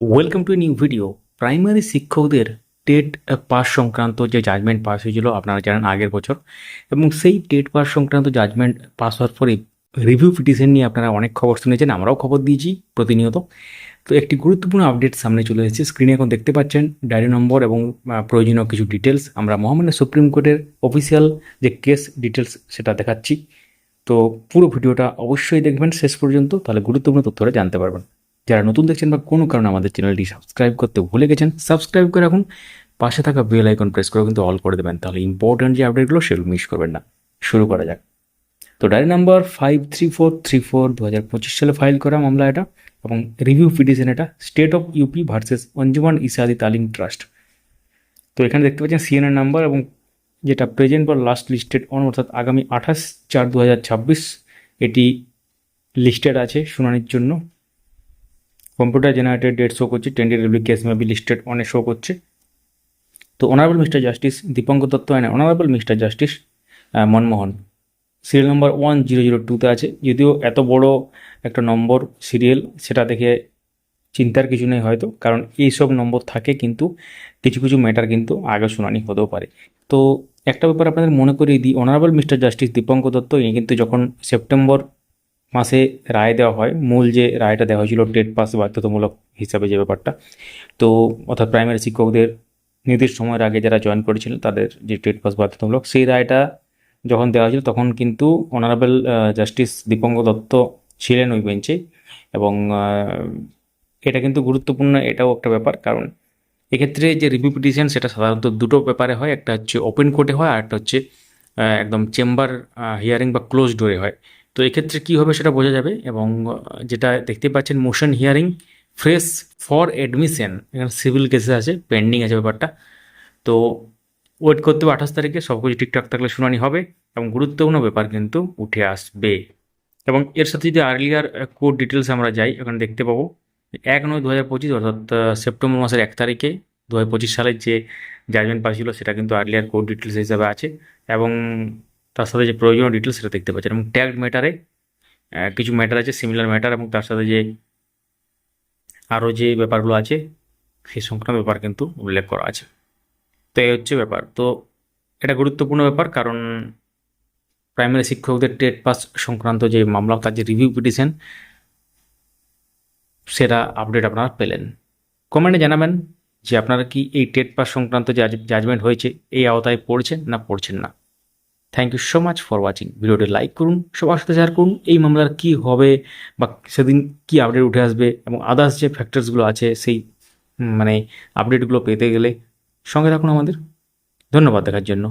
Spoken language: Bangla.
Welcome to new video. Primary শিক্ষকদের টেট পাস সংক্রান্ত যে জাজমেন্ট পাস হয়েছিল আপনারা জানেন আগের বছর, এবং সেই টেট পাস সংক্রান্ত জাজমেন্ট পাস হওয়ার পরে রিভিউ পিটিশন নিয়ে আপনারা অনেক খবর শুনেছেন, আমরাও খবর দিয়েছি প্রতিনিয়ত। তো একটি গুরুত্বপূর্ণ আপডেট সামনে চলে এসেছে, স্ক্রিনে এখন দেখতে পাচ্ছেন ডায়েরি নম্বর এবং প্রয়োজনীয় কিছু ডিটেলস। আমরা মহামান্য সুপ্রিম কোর্টের অফিসিয়াল যে কেস ডিটেলস সেটা দেখাচ্ছি। তো পুরো ভিডিওটা অবশ্যই দেখবেন শেষ পর্যন্ত, তাহলে গুরুত্বপূর্ণ তথ্যটা জানতে পারবেন। যারা নতুন দেখছেন বা কোনো কারণে আমাদের চ্যানেলটি সাবস্ক্রাইব করতে ভুলে গেছেন, সাবস্ক্রাইব করে রাখুন, পাশে থাকা বেল আইকন প্রেস করে কিন্তু অল করে দেবেন, তাহলে ইম্পর্টেন্ট যে আপডেটগুলো সেগুলো মিস করবেন না। শুরু করা যাক। তো ডায়েরি নাম্বার 53434 2025 সালে ফাইল করা মামলা এটা, এবং রিভিউ পিটিশন এটা state of UP versus Anjuman Ishaat Taleem trust. তো এখানে দেখতে পাচ্ছেন সিএনএন নাম্বার এবং যেটা প্রেজেন্ট বা লাস্ট লিস্টেড অন, অর্থাৎ আগামী 28/4/2026 এটি লিস্টেড আছে শুনানির জন্য। কম্পিউটার জেনারেটেড ডেট শো করছে, tentatively case may be listed on show করছে। তো honourable mister justice Dipankar Datta and honourable mister justice Manmohan, serial number 1002-তে আছে। যদিও এত বড় একটা নম্বর সিরিয়াল, সেটা দেখে চিন্তার কিছু নেই হয়তো, কারণ এইসব নম্বর থাকে, কিন্তু কিছু কিছু ম্যাটার কিন্তু আগে শুনানি হতেও পারে। তো একটা ব্যাপার আপনাদের মনে করিয়ে দিই, honourable mister justice Dipankar Dutta ইনি কিন্তু যখন সেপ্টেম্বর মাসে রায় দেওয়া হয়, মূল যে রায়টা দেওয়া হয়েছিল টেট পাস বাধ্যতামূলক হিসাবে যে ব্যাপারটা, তো অর্থাৎ প্রাইমারি শিক্ষকদের নির্দিষ্ট সময়ের আগে যারা জয়েন করেছিলেন তাদের যে টেট পাস বাধ্যতামূলক, সেই রায়টা যখন দেওয়া হয়েছিল তখন কিন্তু অনারেবল জাস্টিস দীপঙ্কর দত্ত ছিলেন ওই বেঞ্চে। এবং এটা কিন্তু গুরুত্বপূর্ণ, এটাও একটা ব্যাপার, কারণ এক্ষেত্রে যে রিভিউ পিটিশন সেটা সাধারণত দুটো ব্যাপারে হয়, একটা হচ্ছে ওপেন কোর্টে হয়, আর একটা হচ্ছে একদম চেম্বার হিয়ারিং বা ক্লোজ ডোরে হয়। তো এক্ষেত্রে কী হবে সেটা বোঝা যাবে। এবং যেটা দেখতে পাচ্ছেন motion hearing fresh for admission, এখানে সিভিল কেসে আছে, পেন্ডিং আছে ব্যাপারটা। তো ওয়েট করতে হবে 28 তারিখে, সব কিছু ঠিকঠাক থাকলে শুনানি হবে এবং গুরুত্বপূর্ণ ব্যাপার কিন্তু উঠে আসবে। এবং এর সাথে যদি আর্লিয়ার কোর্ট ডিটেলস আমরা যাই, এখানে দেখতে পাবো 1/9/2025, অর্থাৎ সেপ্টেম্বর মাসের 1 তারিখে 2025 সালের যে জাজমেন্ট পাস ছিল সেটা কিন্তু আর্লিয়ার কোর্ট ডিটেলস হিসাবে আছে। এবং তার সাথে যে প্রয়োজনীয় ডিটেলস সেটা দেখতে পাচ্ছেন, এবং ট্যাগড ম্যাটারে কিছু ম্যাটার আছে, সিমিলার ম্যাটার, এবং তার সাথে যে আরও যে ব্যাপারগুলো আছে সেই সংক্রান্ত ব্যাপার কিন্তু উল্লেখ করা আছে। তো এই হচ্ছে ব্যাপার। তো এটা গুরুত্বপূর্ণ ব্যাপার, কারণ প্রাইমারি শিক্ষকদের টেট পাস সংক্রান্ত যে মামলা, তার যে রিভিউ পিটিশন, সেটা আপডেট আপনারা পেলেন। কমেন্টে জানাবেন যে আপনারা কি এই টেট পাস সংক্রান্ত যে জাজমেন্ট হয়েছে এই আওতায় পড়ছেন না পড়ছেন না। Thank you so much for watching. ভিডিওটি লাইক করুন, সবার সাথে শেয়ার করুন, এই মামলার কী হবে বা সেদিন কী আপডেট উঠে আসবে এবং আদার্স যে ফ্যাক্টরসগুলো আছে সেই মানে আপডেটগুলো পেতে গেলে সঙ্গে থাকুন আমাদের। ধন্যবাদ দেখার জন্য।